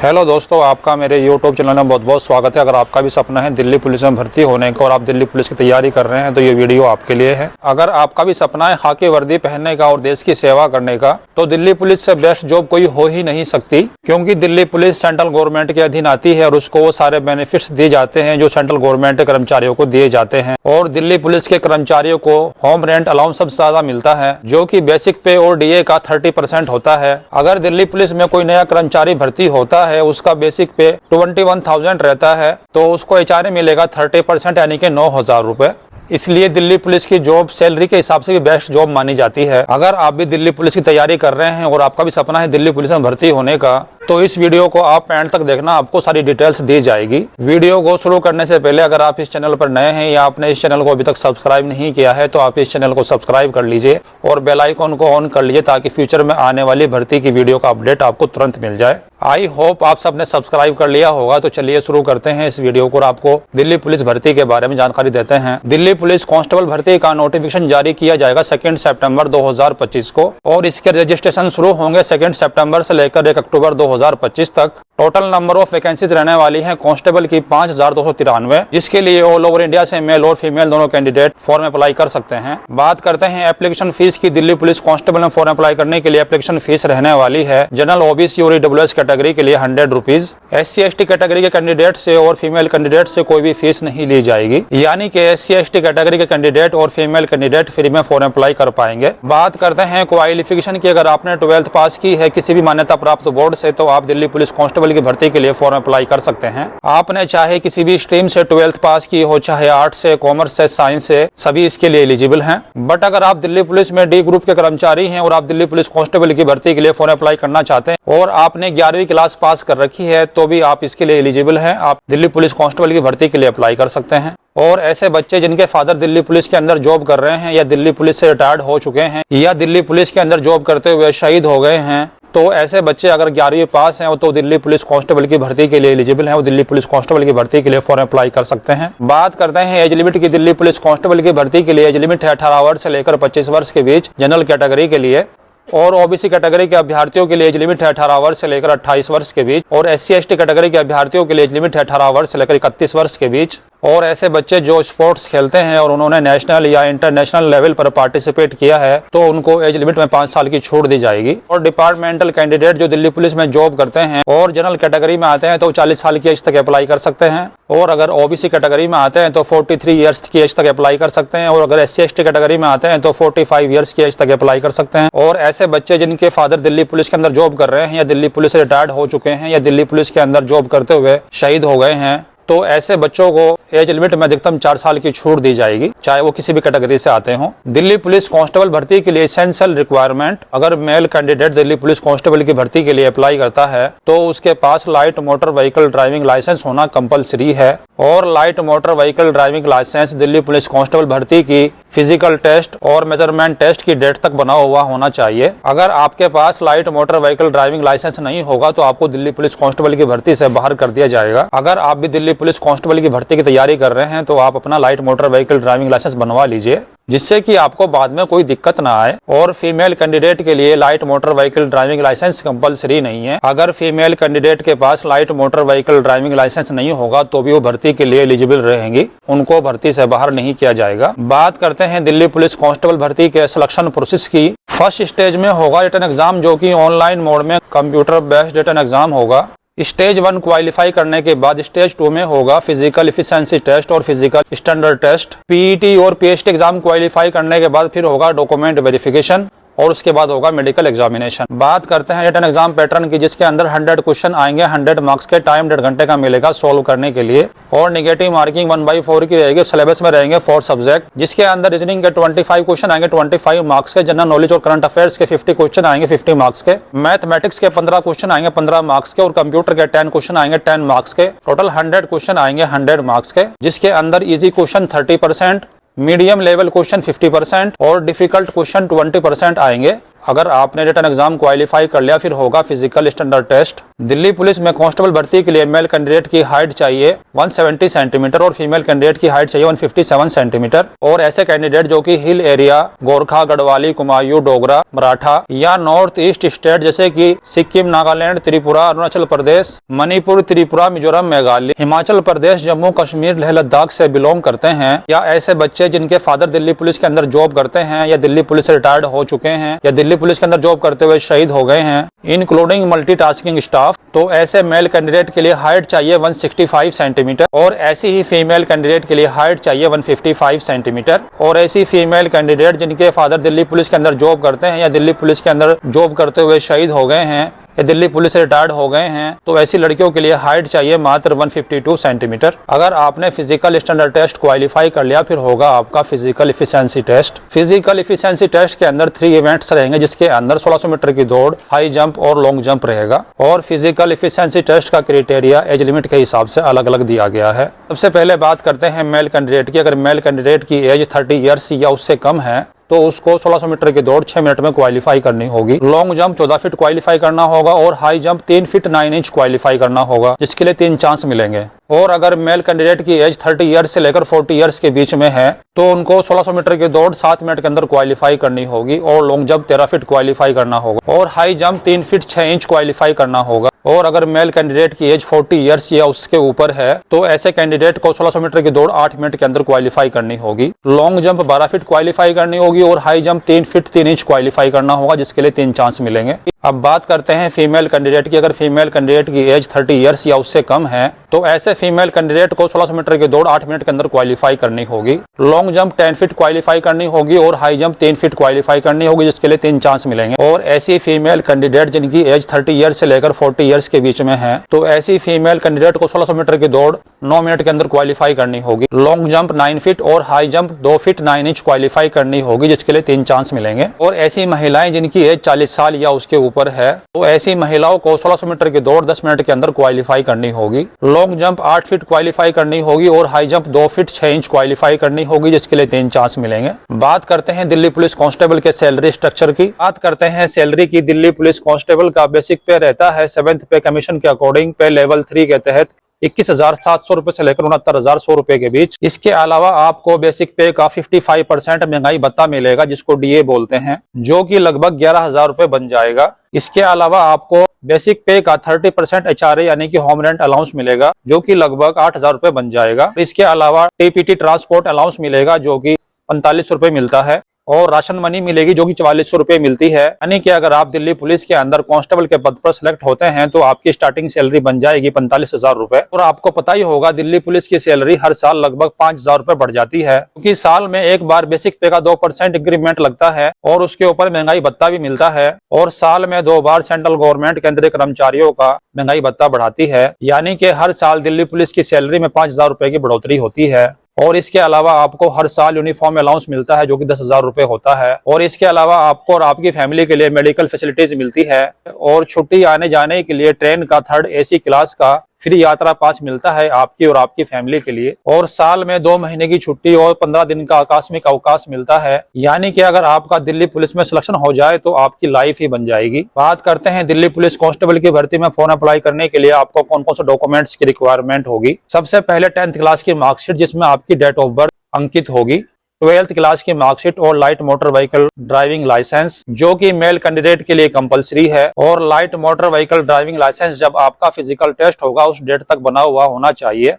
Hello दोस्तों, आपका मेरे YouTube चैनल में बहुत बहुत स्वागत है। अगर आपका भी सपना है दिल्ली पुलिस में भर्ती होने का और आप दिल्ली पुलिस की तैयारी कर रहे हैं तो ये वीडियो आपके लिए है। अगर आपका भी सपना है खाकी वर्दी पहनने का और देश की सेवा करने का तो दिल्ली पुलिस से बेस्ट जॉब कोई हो ही नहीं सकती, क्योंकि दिल्ली पुलिस सेंट्रल गवर्नमेंट के अधीन आती है और उसको वो सारे बेनिफिट्स दिए जाते हैं जो सेंट्रल गवर्नमेंट के कर्मचारियों को दिए जाते हैं। और दिल्ली पुलिस के कर्मचारियों को होम रेंट अलाउंस सबसे ज्यादा मिलता है, जो कि बेसिक पे और DA का 30% होता है। अगर दिल्ली पुलिस में कोई नया कर्मचारी भर्ती होता है, उसका बेसिक पे 21,000 रहता है तो उसको HRA मिलेगा 30% यानी कि 9,000 रुपए। इसलिए दिल्ली पुलिस की जॉब सैलरी के हिसाब से भी बेस्ट जॉब मानी जाती है। अगर आप भी दिल्ली पुलिस की तैयारी कर रहे हैं और आपका भी सपना है दिल्ली पुलिस में भर्ती होने का तो इस वीडियो को आप एंड तक देखना, आपको सारी डिटेल्स दी जाएगी। वीडियो को शुरू करने से पहले अगर आप इस चैनल पर नए हैं या आपने इस चैनल को अभी तक सब्सक्राइब नहीं किया है तो आप इस चैनल को सब्सक्राइब कर लीजिए और बेल आइकन को ऑन कर लीजिए ताकि फ्यूचर में आने वाली भर्ती की वीडियो का अपडेट आपको तुरंत मिल जाए। आई होप आप सबने सब्सक्राइब कर लिया होगा। तो चलिए शुरू करते हैं इस वीडियो को और आपको दिल्ली पुलिस भर्ती के बारे में जानकारी देते हैं। दिल्ली पुलिस कांस्टेबल भर्ती का नोटिफिकेशन जारी किया जाएगा 2 सितंबर 2025 को और इसके रजिस्ट्रेशन शुरू होंगे 2 सितंबर से लेकर 1 अक्टूबर 2025 तक। टोटल नंबर ऑफ वैकेंसीज रहने वाली है कांस्टेबल की 5,293, जिसके लिए ऑल ओवर इंडिया से मेल और फीमेल दोनों कैंडिडेट फॉर्म अप्लाई कर सकते हैं। बात करते हैं एप्लीकेशन फीस की। दिल्ली पुलिस कांस्टेबल में फॉर्म अप्लाई करने के लिए एप्लीकेशन फीस रहने वाली है जनरल OBC और EWS कैटेगरी के लिए 100 रुपीज। SC/ST कैटेगरी के कैंडिडेट से और फीमेल कैंडिडेट से कोई भी फीस नहीं ली जाएगी, यानी कि SC/ST कैटेगरी के कैंडिडेट और फीमेल कैंडिडेट फ्री में फॉर्म अप्लाई कर पाएंगे। बात करते हैं क्वालिफिकेशन की। अगर आपने 12th पास की है किसी भी मान्यता प्राप्त बोर्ड से तो आप दिल्ली पुलिस कांस्टेबल की भर्ती के लिए फॉर्म अप्लाई कर सकते हैं। आपने चाहे किसी भी स्ट्रीम से 12th पास की हो, चाहे आर्ट से, कॉमर्स से, साइंस से, सभी इसके लिए एलिजिबल हैं। बट अगर आप दिल्ली पुलिस में D ग्रुप के कर्मचारी हैं और आप दिल्ली पुलिस कांस्टेबल की भर्ती के लिए फॉर्म अप्लाई करना चाहते हैं और आपने 11वीं क्लास पास कर रखी है तो भी आप इसके लिए एलिजिबल हैं। आप दिल्ली पुलिस कांस्टेबल की भर्ती के लिए अप्लाई कर सकते हैं। और ऐसे बच्चे जिनके फादर दिल्ली पुलिस के अंदर जॉब कर रहे हैं या दिल्ली पुलिस से रिटायर्ड हो चुके हैं या दिल्ली पुलिस के अंदर जॉब करते हुए शहीद हो गए हैं तो ऐसे बच्चे अगर 11वीं पास हैं तो दिल्ली पुलिस कांस्टेबल की भर्ती के लिए एलिजिबल हैं। वो दिल्ली पुलिस कांस्टेबल की भर्ती के लिए फॉर्म अप्लाई कर सकते हैं। बात करते हैं एज लिमिट की। दिल्ली पुलिस कांस्टेबल की भर्ती के लिए एज लिमिट है 18 वर्ष से लेकर 25 वर्ष के बीच जनरल कैटेगरी के लिए, और OBC कैटेगरी के अभ्यर्थियों के लिए एज लिमिट है 18 वर्ष से लेकर 28 वर्ष के बीच, और SC/ST कैटेगरी के अभ्यर्थियों के लिए एज लिमिट है 18 वर्ष से लेकर 31 वर्ष के बीच। और ऐसे बच्चे जो स्पोर्ट्स खेलते हैं और उन्होंने नेशनल या इंटरनेशनल लेवल पर पार्टिसिपेट किया है तो उनको एज लिमिट में 5 साल की छूट दी जाएगी। और डिपार्टमेंटल कैंडिडेट जो दिल्ली पुलिस में जॉब करते हैं और जनरल कैटेगरी में आते हैं तो 40 साल की एज तक अप्लाई कर सकते हैं, और अगर OBC कैटेगरी में आते हैं तो 43 ईयर्स की एज तक अप्लाई कर सकते हैं, और अगर SC/ST कैटेगरी में आते हैं तो 45 ईयर्स की एज तक अप्लाई कर सकते हैं। और ऐसे बच्चे जिनके फादर दिल्ली पुलिस के अंदर जॉब कर रहे हैं या दिल्ली पुलिस से रिटायर्ड हो चुके हैं या दिल्ली पुलिस के अंदर जॉब करते हुए शहीद हो गए हैं तो ऐसे बच्चों को एज लिमिट में अधिकतम 4 साल की छूट दी जाएगी, चाहे वो किसी भी कैटेगरी से आते हों। दिल्ली पुलिस कांस्टेबल भर्ती के लिए एसेंशियल रिक्वायरमेंट। अगर male candidate Delhi police constable की भर्ती के लिए अप्लाई करता है तो उसके पास light motor vehicle driving licence होना कंपलसरी है, और light motor vehicle driving licence Delhi police constable भर्ती की फिजिकल टेस्ट और मेजरमेंट टेस्ट की डेट तक बना हुआ होना चाहिए। अगर आपके पास light motor vehicle driving licence नहीं होगा तो आपको दिल्ली पुलिस कांस्टेबल की भर्ती से बाहर कर दिया जाएगा। अगर आप भी दिल्ली पुलिस कांस्टेबल की भर्ती की तैयारी कर रहे हैं तो आप अपना light motor vehicle driving licence बनवा लीजिए, जिससे कि आपको बाद में कोई दिक्कत ना आए। और फीमेल कैंडिडेट के लिए light motor vehicle driving licence compulsory नहीं है। अगर फीमेल कैंडिडेट के पास light motor vehicle driving licence नहीं होगा तो भी वो भर्ती के लिए एलिजिबल रहेंगी, उनको भर्ती से बाहर नहीं किया जाएगा। बात करते हैं दिल्ली पुलिस कांस्टेबल भर्ती के सिलेक्शन प्रोसेस की। फर्स्ट स्टेज में होगा रिटन एग्जाम, जो कि ऑनलाइन मोड में कंप्यूटर बेस्ड रिटन एग्जाम होगा। स्टेज 1 क्वालिफाई करने के बाद स्टेज 2 में होगा फिजिकल एफिशिएंसी टेस्ट और फिजिकल स्टैंडर्ड टेस्ट। PET और PST एग्जाम क्वालिफाई करने के बाद फिर होगा डॉक्यूमेंट वेरिफिकेशन और उसके बाद होगा मेडिकल एग्जामिनेशन। बात करते हैं रिटन एग्जाम पैटर्न की, जिसके अंदर 100 क्वेश्चन आएंगे, 100 मार्क्स के। टाइम 1.5 घंटे का मिलेगा सोल्व करने के लिए, और नेगेटिव मार्किंग 1/4 की रहेगी। सिलेबस में रहेंगे 4 सब्जेक्ट, जिसके अंदर रीजनिंग के 25 क्वेश्चन आएंगे 25 मार्क्स के। जनरल नॉलेज और करंट अफेयर्स के 50 क्वेश्चन आएंगे 50 मार्क्स के। मैथमेटिक्स के 15 क्वेश्चन आएंगे 15 मार्क्स के, और कंप्यूटर के 10 क्वेश्चन आएंगे 10 मार्क्स के। टोटल 100 क्वेश्चन आएंगे 100 मार्क्स के, जिसके अंदर easy question 30%, medium level question 50% और डिफिकल्ट क्वेश्चन 20% आएंगे। अगर आपने रिटन एग्जाम क्वालिफाई कर लिया फिर होगा physical standard test. Delhi police में कांस्टेबल भर्ती के लिए मेल कैंडिडेट की हाइट चाहिए 170 सेंटीमीटर और फीमेल कैंडिडेट की हाइट चाहिए 157 सेंटीमीटर। और ऐसे कैंडिडेट जो कि हिल एरिया, गोरखा, गढ़वाली, कुमायूं, डोगरा, मराठा या नॉर्थ ईस्ट स्टेट जैसे कि सिक्किम, नागालैंड, त्रिपुरा, अरुणाचल प्रदेश, मणिपुर, त्रिपुरा, मिजोरम, मेघालय, हिमाचल प्रदेश, जम्मू कश्मीर, लेह लद्दाख से बिलोंग करते हैं, या ऐसे बच्चे जिनके फादर दिल्ली पुलिस के अंदर जॉब करते हैं या दिल्ली पुलिस से रिटायर्ड हो चुके हैं या दिल्ली पुलिस के अंदर जॉब करते हुए शहीद हो गए हैं, इंक्लूडिंग मल्टीटास्किंग स्टाफ। तो ऐसे मेल कैंडिडेट के लिए हाइट चाहिए 165 सेंटीमीटर और ऐसी ही फीमेल कैंडिडेट के लिए हाइट चाहिए 155 सेंटीमीटर। और ऐसी फीमेल कैंडिडेट जिनके फादर दिल्ली पुलिस के अंदर जॉब करते हैं या दिल्ली पुलिस के अंदर जॉब करते हुए शहीद हो गए हैं या दिल्ली पुलिस से रिटायर्ड हो गए हैं, तो ऐसी लड़कियों के लिए हाइट चाहिए मात्र 152 सेंटीमीटर। अगर आपने फिजिकल स्टैंडर्ड टेस्ट क्वालिफाई कर लिया फिर होगा आपका physical efficiency test. Physical efficiency test के अंदर 3 इवेंट्स रहेंगे जिसके अंदर 1600 मीटर की दौड़, हाई जंप और लॉन्ग जंप रहेगा। और फिजिकल एफिशिएंसी टेस्ट का क्राइटेरिया एज लिमिट के हिसाब से अलग अलग दिया गया है। सबसे पहले बात करते हैं मेल कैंडिडेट की। अगर मेल कैंडिडेट की एज 30 ईयर्स या उससे कम है तो उसको 1600 मीटर की दौड़ 6 मिनट में क्वालिफाई करनी होगी। लॉन्ग जंप 14 फीट क्वालिफाई करना होगा और high jump 3 feet 9 inch qualify करना होगा, जिसके लिए 3 चांस मिलेंगे। और अगर मेल कैंडिडेट की एज 30 ईयर्स से लेकर 40 ईयर्स के बीच में है तो उनको 1600 मीटर की दौड़ 7 मिनट के अंदर क्वालिफाई करनी होगी और लॉन्ग जंप 13 फीट क्वालिफाई करना होगा और high jump 3 feet 6 inch qualify करना होगा। और अगर मेल कैंडिडेट की एज 40 ईयर्स या उसके ऊपर है तो ऐसे कैंडिडेट को 1600 मीटर की दौड़ 8 मिनट के अंदर क्वालिफाई करनी होगी, लॉन्ग जंप 12 फीट क्वालिफाई करनी होगी और high jump 3 feet 3 inch qualify करना होगा, जिसके लिए 3 चांस मिलेंगे। अब बात करते हैं फीमेल कैंडिडेट की। अगर फीमेल कैंडिडेट की एज 30 ईयर्स या उससे कम है तो ऐसे फीमेल कैंडिडेट को 1600 मीटर की दौड़ 8 मिनट के अंदर क्वालिफाई करनी होगी, लॉन्ग जंप 10 फीट क्वालिफाई करनी होगी और हाई जंप 3 फीट क्वालिफाई करनी होगी, जिसके लिए 3 चांस मिलेंगे। और ऐसी फीमेल कैंडिडेट जिनकी एज 30 ईयर्स से लेकर 40 ईयर्स के बीच में है तो ऐसी फीमेल कैंडिडेट को 1600 मीटर की दौड़ 9 मिनट के अंदर क्वालिफाई करनी होगी, लॉन्ग जंप 9 फीट और high jump 2 feet 9 inch qualify करनी होगी, जिसके लिए 3 चांस मिलेंगे। और ऐसी महिलाएं जिनकी एज 40 साल या उसके ऊपर है तो ऐसी महिलाओं को 1600 मीटर की दौड़ 10 मिनट के अंदर क्वालिफाई करनी होगी, लॉन्ग जंप 8 फीट क्वालिफाई करनी होगी और high jump 2 feet 6 inch qualify करनी होगी, जिसके लिए 3 चांस मिलेंगे। बात करते हैं दिल्ली पुलिस कांस्टेबल के सैलरी स्ट्रक्चर की। बात करते हैं सैलरी की। दिल्ली पुलिस कांस्टेबल का बेसिक पे रहता है 7th पे कमीशन के अकॉर्डिंग पे लेवल 3 के तहत 21,700 रुपए से लेकर 69,100 रुपए के बीच। इसके अलावा आपको बेसिक पे का 55% महंगाई भत्ता मिलेगा, जिसको डीए बोलते हैं, जो कि लगभग 11,000 रुपए बन जाएगा। इसके अलावा आपको बेसिक पे का 30% एचआरए यानी कि होम रेंट अलाउंस मिलेगा, जो कि लगभग 8,000 रुपए बन जाएगा। इसके अलावा टीपीटी ट्रांसपोर्ट अलाउंस मिलेगा, जो कि 45 रुपए मिलता है और राशन मनी मिलेगी, जो कि 4400 रुपए मिलती है। यानी कि अगर आप दिल्ली पुलिस के अंदर कांस्टेबल के पद पर सिलेक्ट होते हैं तो आपकी स्टार्टिंग सैलरी बन जाएगी 45,000 रुपए। और आपको पता ही होगा दिल्ली पुलिस की सैलरी हर साल लगभग 5,000 रुपए बढ़ जाती है, क्योंकि साल में एक बार बेसिक पे का 2% इंक्रीमेंट लगता है और उसके ऊपर महंगाई भत्ता भी मिलता है। और साल में 2 बार सेंट्रल गवर्नमेंट केंद्रीय कर्मचारियों का महंगाई भत्ता बढ़ाती है, यानी कि हर साल दिल्ली पुलिस की सैलरी में 5,000 रुपए की बढ़ोतरी होती है। और इसके अलावा आपको हर साल यूनिफॉर्म अलाउंस मिलता है, जो कि 10,000 रुपए होता है। और इसके अलावा आपको और आपकी फैमिली के लिए मेडिकल फैसिलिटीज मिलती है और छुट्टी आने जाने के लिए ट्रेन का 3rd AC क्लास का फ्री यात्रा पास मिलता है आपकी और आपकी फैमिली के लिए। और साल में 2 महीने की छुट्टी और 15 दिन का आकस्मिक अवकाश मिलता है, यानी कि अगर आपका दिल्ली पुलिस में सिलेक्शन हो जाए तो आपकी लाइफ ही बन जाएगी। बात करते हैं दिल्ली पुलिस कांस्टेबल की भर्ती में फॉर्म अप्लाई करने के लिए आपको कौन कौन से डॉक्यूमेंट्स की रिक्वायरमेंट होगी। सबसे पहले 10th क्लास की मार्कशीट जिसमें आपकी डेट ऑफ बर्थ अंकित होगी, 12th क्लास की मार्कशीट और light motor vehicle driving licence, जो कि मेल कैंडिडेट के लिए कंपलसरी है। और light motor vehicle driving licence जब आपका फिजिकल टेस्ट होगा उस डेट तक बना हुआ होना चाहिए।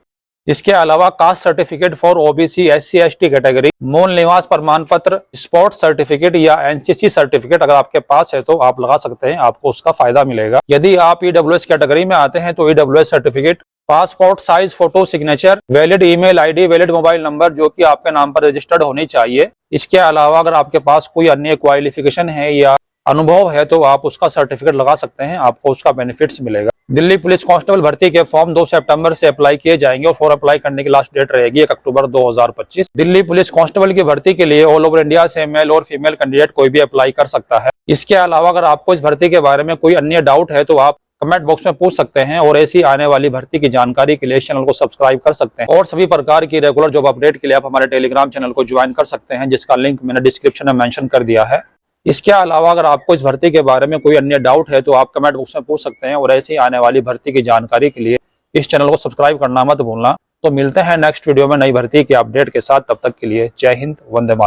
इसके अलावा caste certificate for OBC SC ST category, मूल निवास प्रमाण पत्र, स्पोर्ट्स सर्टिफिकेट या NCC सर्टिफिकेट अगर आपके पास है तो आप लगा सकते हैं, आपको उसका फायदा मिलेगा। यदि आप EWS कैटेगरी में आते हैं तो EWS certificate, passport size photo signature, valid email ID, valid mobile number जो कि आपके नाम पर रजिस्टर्ड होनी चाहिए। इसके अलावा अगर आपके पास कोई अन्य क्वालिफिकेशन है या अनुभव है तो आप उसका सर्टिफिकेट लगा सकते हैं, आपको उसका बेनिफिट्स मिलेगा। दिल्ली पुलिस कांस्टेबल भर्ती के फॉर्म 2 सितंबर से अप्लाई किए जाएंगे और फॉर्म अप्लाई करने की लास्ट डेट रहेगी 1 अक्टूबर 2025। दिल्ली पुलिस कांस्टेबल की भर्ती के लिए ऑल ओवर इंडिया से मेल और फीमेल कैंडिडेट कोई भी अप्लाई कर सकता है। इसके अलावा अगर आपको इस भर्ती के बारे में कोई अन्य डाउट है तो आप कमेंट बॉक्स में पूछ सकते हैं और ऐसी आने वाली भर्ती की जानकारी के लिए इस चैनल को सब्सक्राइब कर सकते हैं। और सभी प्रकार की रेगुलर जॉब अपडेट के लिए आप हमारे टेलीग्राम चैनल को ज्वाइन कर सकते हैं, जिसका लिंक मैंने डिस्क्रिप्शन में मेंशन कर दिया है। इसके अलावा अगर आपको इस भर्ती के बारे में कोई अन्य डाउट है तो आप कमेंट बॉक्स में पूछ सकते हैं, और ऐसी आने वाली भर्ती की जानकारी के लिए इस चैनल को सब्सक्राइब करना मत भूलना। तो मिलते हैं नेक्स्ट वीडियो में नई भर्ती की अपडेट के साथ। तब तक के लिए जय हिंद, वंदे मातरम।